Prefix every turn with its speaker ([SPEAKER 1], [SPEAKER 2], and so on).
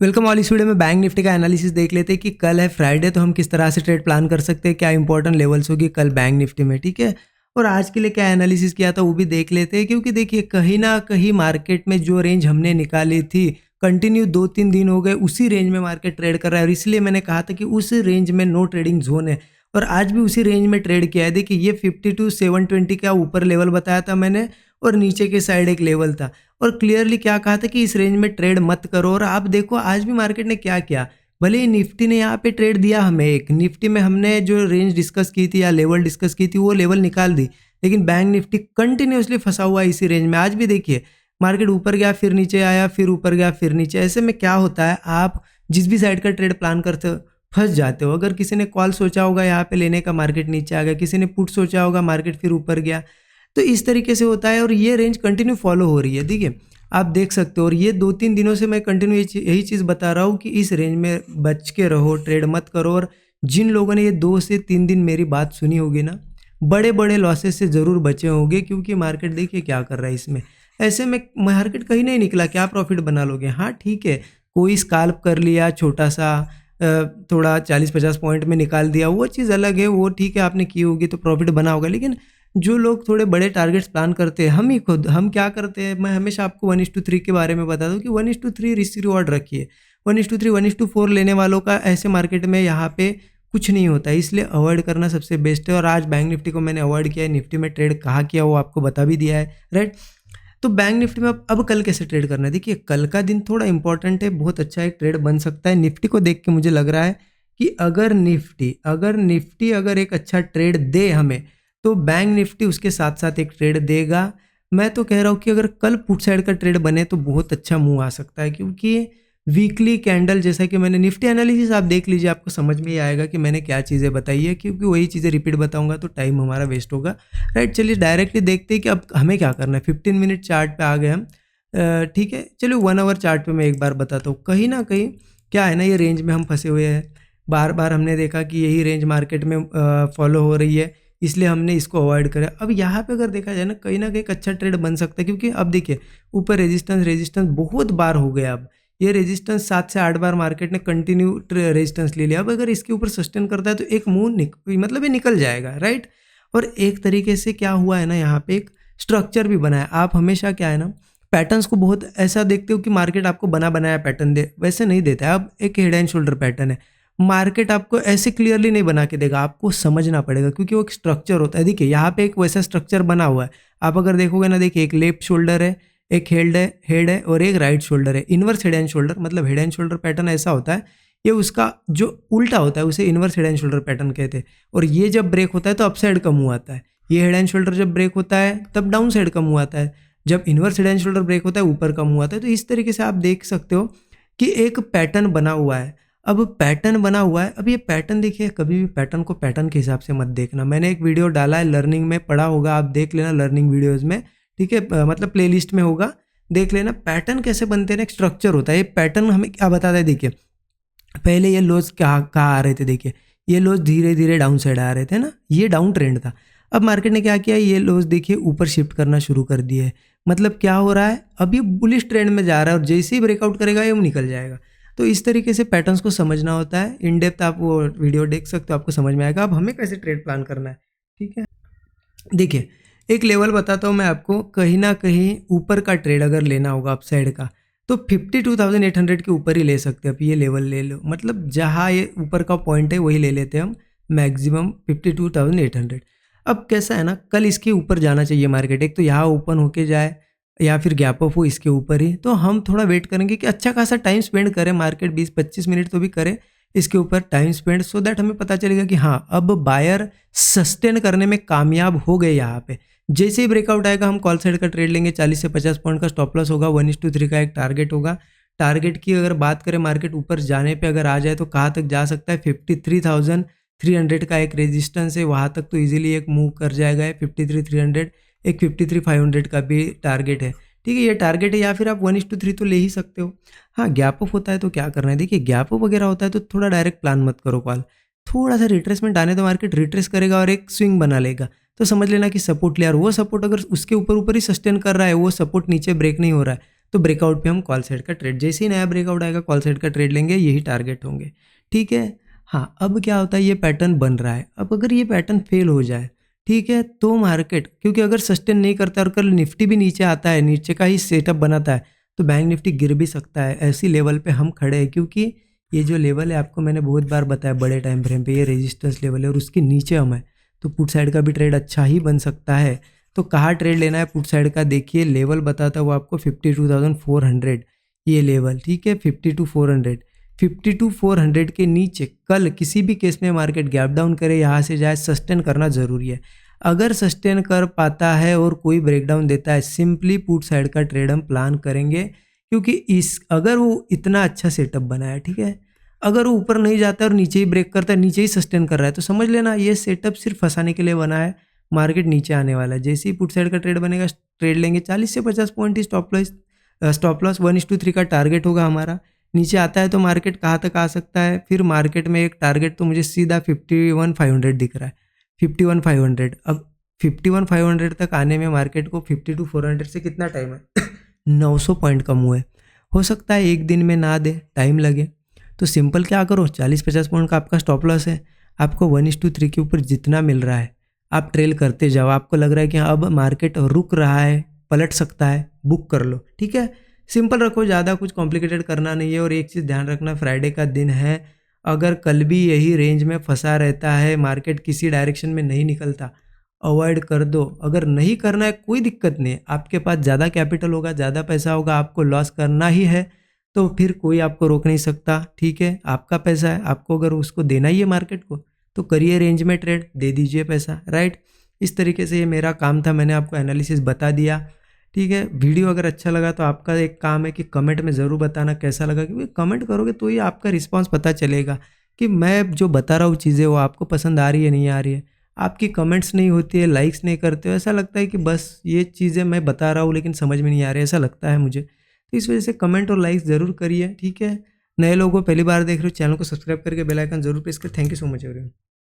[SPEAKER 1] Welcome all. इस video में bank Nifty का एनालिसिस देख लेते हैं कि कल है फ्राइडे, तो हम किस तरह से ट्रेड प्लान कर सकते हैं, क्या इंपॉर्टेंट लेवल्स होगी कल बैंक निफ्टी में, ठीक है। और आज के लिए क्या एनालिसिस किया था वो भी देख लेते हैं, क्योंकि देखिए कहीं ना कहीं मार्केट में जो रेंज हमने निकाली थी कंटिन्यू 2-3 दिन हो गए उसी रेंज में मार्केट ट्रेड कर रहा है, और इसलिए मैंने कहा था कि उस रेंज में नो ट्रेडिंग जोन है। और आज भी उसी रेंज में ट्रेड किया है। देखिए ये 52,720 का ऊपर लेवल बताया था मैंने, और नीचे के साइड एक लेवल था, और क्लियरली क्या कहा था कि इस रेंज में ट्रेड मत करो। और आप देखो आज भी मार्केट ने क्या किया, भले ही निफ्टी ने यहाँ पे ट्रेड दिया हमें, एक निफ्टी में हमने जो रेंज डिस्कस की थी या लेवल डिस्कस की थी वो लेवल निकाल दी, लेकिन बैंक निफ्टी कंटिन्यूसली फंसा हुआ है इसी रेंज में। आज भी देखिए मार्केट ऊपर गया फिर नीचे आया, फिर ऊपर गया फिर नीचे। ऐसे में क्या होता है, आप जिस भी साइड का ट्रेड प्लान करते हो फंस जाते हो। अगर किसी ने कॉल सोचा होगा यहाँ पे लेने का, मार्केट नीचे आ गया, किसी ने पुट सोचा होगा, मार्केट फिर ऊपर गया, तो इस तरीके से होता है। और ये रेंज कंटिन्यू फॉलो हो रही है, देखिए आप देख सकते हो। और ये 2-3 दिनों से मैं कंटिन्यू यही चीज़ बता रहा हूँ कि इस रेंज में बच के रहो, ट्रेड मत करो। और जिन लोगों ने ये 2 से 3 दिन मेरी बात सुनी होगी ना, बड़े बड़े लॉसेस से ज़रूर बचे होंगे, क्योंकि मार्केट देखिए क्या कर रहा है इसमें। ऐसे में मार्केट कहीं नहीं निकला, क्या प्रॉफिट बना लोगे। हाँ ठीक है, कोई स्काल्प कर लिया छोटा सा, थोड़ा 40-50 पॉइंट में निकाल दिया, वो चीज़ अलग है, वो ठीक है आपने की होगी तो प्रॉफिट बना होगा। लेकिन जो लोग थोड़े बड़े टारगेट्स प्लान करते हैं, हम ही खुद हम क्या करते हैं, मैं हमेशा आपको 1:3 के बारे में बता दूं कि 1:3 रिस्क रिवॉर्ड रखिए। 1:3 1:4 लेने वालों का ऐसे मार्केट में यहाँ पे कुछ नहीं होता है, इसलिए अवॉइड करना सबसे बेस्ट है। और आज बैंक निफ्टी को मैंने अवॉइड किया है, निफ्टी में ट्रेड कहाँ किया वो आपको बता भी दिया है, राइट। तो बैंक निफ्टी में अब कल कैसे ट्रेड करना है, देखिए कल का दिन थोड़ा इंपॉर्टेंट है, बहुत अच्छा एक ट्रेड बन सकता है। निफ्टी को देख के मुझे लग रहा है कि अगर निफ्टी अगर एक अच्छा ट्रेड दे हमें, तो बैंक निफ्टी उसके साथ साथ एक ट्रेड देगा। मैं तो कह रहा हूँ कि अगर कल पुट साइड का ट्रेड बने तो बहुत अच्छा मूव आ सकता है, क्योंकि वीकली कैंडल जैसा कि मैंने निफ्टी एनालिसिस आप देख लीजिए, आपको समझ में ही आएगा कि मैंने क्या चीज़ें बताई है, क्योंकि वही चीज़ें रिपीट बताऊंगा तो टाइम हमारा वेस्ट होगा, राइट। चलिए डायरेक्टली देखते हैं कि अब हमें क्या करना है। 15 मिनट चार्ट पे आ गए हम, ठीक है। चलिए 1 आवर चार्ट पे मैं एक बार बताता हूँ। कहीं ना कहीं क्या है ना, ये रेंज में हम फंसे हुए हैं, बार बार हमने देखा कि यही रेंज मार्केट में फॉलो हो रही है, इसलिए हमने इसको अवॉइड करा। अब यहाँ पे अगर देखा जाए ना, कहीं एक अच्छा ट्रेड बन सकता है, क्योंकि अब देखिए ऊपर रेजिस्टेंस बहुत बार हो गया। अब ये रेजिस्टेंस 7 से 8 बार मार्केट ने कंटिन्यू रेजिस्टेंस ले लिया। अब अगर इसके ऊपर सस्टेन करता है तो एक मूव मतलब ये निकल जाएगा, राइट। और एक तरीके से क्या हुआ है ना, यहाँ पे एक स्ट्रक्चर भी बना है। आप हमेशा क्या है ना, पैटर्न्स को बहुत ऐसा देखते हो कि मार्केट आपको बना बनाया पैटर्न दे, वैसे नहीं देता है। अब एक हेड एंड शोल्डर पैटर्न है, मार्केट आपको ऐसे क्लियरली नहीं बना के देगा, आपको समझना पड़ेगा, क्योंकि वो एक स्ट्रक्चर होता है। देखिए यहाँ पे एक वैसा स्ट्रक्चर बना हुआ है, आप अगर देखोगे ना, देखिए एक लेफ्ट शोल्डर है, एक हेड है और एक राइट शोल्डर है। इनवर्स हेड एंड शोल्डर, मतलब हेड एंड शोल्डर पैटर्न ऐसा होता है, ये उसका जो उल्टा होता है उसे inverse head and shoulder pattern कहते हैं। और ये जब ब्रेक होता है तो अपसाइड का मुंह आता है, ये हेड एंड शोल्डर जब ब्रेक होता है तब डाउन साइड का मुंह आता है, जब inverse head and shoulder break होता है ऊपर का मुंह आता है। तो इस तरीके से आप देख सकते हो कि एक पैटर्न बना हुआ है। अब पैटर्न बना हुआ है, अब ये पैटर्न देखिए, कभी भी पैटर्न को पैटर्न के हिसाब से मत देखना। मैंने एक वीडियो डाला है, लर्निंग में पढ़ा होगा, आप देख लेना लर्निंग वीडियोज़ में, ठीक है, मतलब प्लेलिस्ट में होगा, देख लेना। पैटर्न कैसे बनते हैं ना, एक स्ट्रक्चर होता है। ये पैटर्न हमें क्या बताता है, देखिए पहले ये लोज कहाँ आ रहे थे, देखिए ये लोज धीरे धीरे डाउन साइड आ रहे थे ना, ये डाउन ट्रेंड था। अब मार्केट ने क्या किया, ये लोज देखिए ऊपर शिफ्ट करना शुरू कर दिए। मतलब क्या हो रहा है, अब ये बुलिश ट्रेंड में जा रहा है, और जैसे ही ब्रेकआउट करेगा ये निकल जाएगा। तो इस तरीके से पैटर्न्स को समझना होता है। इन डेप्थ आप वो वीडियो देख सकते हो, आपको समझ में आएगा। अब हमें कैसे ट्रेड प्लान करना है, ठीक है। देखिए एक लेवल बताता हूँ मैं आपको, कहीं ना कहीं ऊपर का ट्रेड अगर लेना होगा अपसाइड का, तो 52,800 के ऊपर ही ले सकते हैं। अब ये लेवल ले लो, मतलब जहाँ ये ऊपर का पॉइंट है वही ले लेते हैं हम, मैक्सिमम 52,800। अब कैसा है ना, कल इसके ऊपर जाना चाहिए मार्केट, एक तो यहाँ ओपन होके जाए या फिर गैप अप हो इसके ऊपर ही, तो हम थोड़ा वेट करेंगे कि अच्छा खासा टाइम स्पेंड करें, मार्केट 20-25 मिनट तो भी करे इसके ऊपर टाइम स्पेंड, सो दैट हमें पता चलेगा कि हाँ अब बायर सस्टेन करने में कामयाब हो गए यहाँ पे। जैसे ही ब्रेकआउट आएगा हम कॉल साइड का ट्रेड लेंगे, 40 से 50 पॉइंट का स्टॉप लॉस होगा, 1:3 का एक टारगेट होगा। टारगेट की अगर बात करें, मार्केट ऊपर जाने पे अगर आ जाए तो कहाँ तक जा सकता है, 53,300 का एक रेजिस्टेंस है, वहाँ तक तो इजीली एक मूव कर जाएगा। 53,300, एक 53,500 का भी टारगेट है, ठीक है, ये टारगेट है। या फिर आप 1:3 तो ले ही सकते हो। हाँ गैप अप होता है तो क्या करना है, देखिए गैप अप वगैरह होता है तो थोड़ा डायरेक्ट प्लान मत करो कॉल, थोड़ा सा रिट्रेसमेंट आने दो, मार्केट रिट्रेस करेगा और एक स्विंग बना लेगा, तो समझ लेना कि सपोर्ट लिया, और वो सपोर्ट अगर उसके ऊपर ही सस्टेन कर रहा है, वो सपोर्ट नीचे ब्रेक नहीं हो रहा है, तो ब्रेकआउट पे हम कॉल साइड का ट्रेड, जैसे ही नया ब्रेकआउट आएगा कॉल साइड का ट्रेड लेंगे, यही टारगेट होंगे। ठीक है। हाँ, अब क्या होता है, ये पैटर्न बन रहा है। अब अगर ये पैटर्न फेल हो जाए, ठीक है, तो मार्केट, क्योंकि अगर सस्टेन नहीं करता और कल निफ्टी भी नीचे आता है, नीचे का ही सेटअप बनाता है, तो बैंक निफ्टी गिर भी सकता है। ऐसी लेवल पे हम खड़े हैं, क्योंकि ये जो लेवल है आपको मैंने बहुत बार बताया, बड़े टाइम फ्रेम पे ये रेजिस्टेंस लेवल है और उसके नीचे हम है, तो पुट साइड का भी ट्रेड अच्छा ही बन सकता है। तो कहाँ ट्रेड लेना है पुट साइड का, देखिए लेवल बताता हूँ आपको 52,400 ये लेवल, ठीक है, 52,400, 52,400 के नीचे कल किसी भी केस में मार्केट गैप डाउन करे, यहाँ से जाए, सस्टेन करना ज़रूरी है। अगर सस्टेन कर पाता है और कोई ब्रेकडाउन देता है, सिंपली पुट साइड का ट्रेड हम प्लान करेंगे, क्योंकि इस अगर वो इतना अच्छा सेटअप बना है, ठीक है, अगर वो ऊपर नहीं जाता और नीचे ही ब्रेक करता है, नीचे ही सस्टेन कर रहा है, तो समझ लेना ये सेटअप सिर्फ फंसाने के लिए बना है, मार्केट नीचे आने वाला है। जैसे ही पुट साइड का ट्रेड बनेगा, ट्रेड लेंगे, 40 से 50 पॉइंट ही स्टॉप लॉस 1:3 का टारगेट होगा हमारा। नीचे आता है तो मार्केट कहाँ तक आ सकता है, फिर मार्केट में एक टारगेट तो मुझे सीधा 51,500 दिख रहा है, 51,500। अब 51,500 तक आने में मार्केट को 52,400 से कितना टाइम है 900 पॉइंट कम हुए, हो सकता है एक दिन में ना दे, टाइम लगे। तो सिंपल क्या करो, 40-50 पॉइंट का आपका स्टॉप लॉस है, आपको 1:3 के ऊपर जितना मिल रहा है आप ट्रेल करते जाओ। आपको लग रहा है कि अब मार्केट रुक रहा है, पलट सकता है, बुक कर लो, ठीक है। सिंपल रखो, ज़्यादा कुछ कॉम्प्लिकेटेड करना नहीं है। और एक चीज़ ध्यान रखना, फ्राइडे का दिन है, अगर कल भी यही रेंज में फंसा रहता है, मार्केट किसी डायरेक्शन में नहीं निकलता, अवॉइड कर दो। अगर नहीं करना है कोई दिक्कत नहीं है, आपके पास ज़्यादा कैपिटल होगा, ज़्यादा पैसा होगा, आपको लॉस करना ही है, तो फिर कोई आपको रोक नहीं सकता, ठीक है। आपका पैसा है, आपको अगर उसको देना ही है मार्केट को, तो करिए रेंज में ट्रेड, दे दीजिए पैसा, राइट। इस तरीके से ये मेरा काम था, मैंने आपको एनालिसिस बता दिया, ठीक है। वीडियो अगर अच्छा लगा तो आपका एक काम है कि कमेंट में ज़रूर बताना कैसा लगा, क्योंकि कमेंट करोगे तो ही आपका रिस्पांस पता चलेगा कि मैं जो बता रहा हूँ चीज़ें वो आपको पसंद आ रही है नहीं आ रही है। आपकी कमेंट्स नहीं होती है, लाइक्स नहीं करते हो, ऐसा लगता है कि बस ये चीज़ें मैं बता रहा हूँ लेकिन समझ में नहीं आ रही, ऐसा लगता है मुझे। तो इस वजह से कमेंट और लाइक्स ज़रूर करिए, ठीक है। नए लोगों को पहली बार देख रहे हो, चैनल को सब्सक्राइब करके बेल आइकन जरूर प्रेस करें। Thank you so much everyone.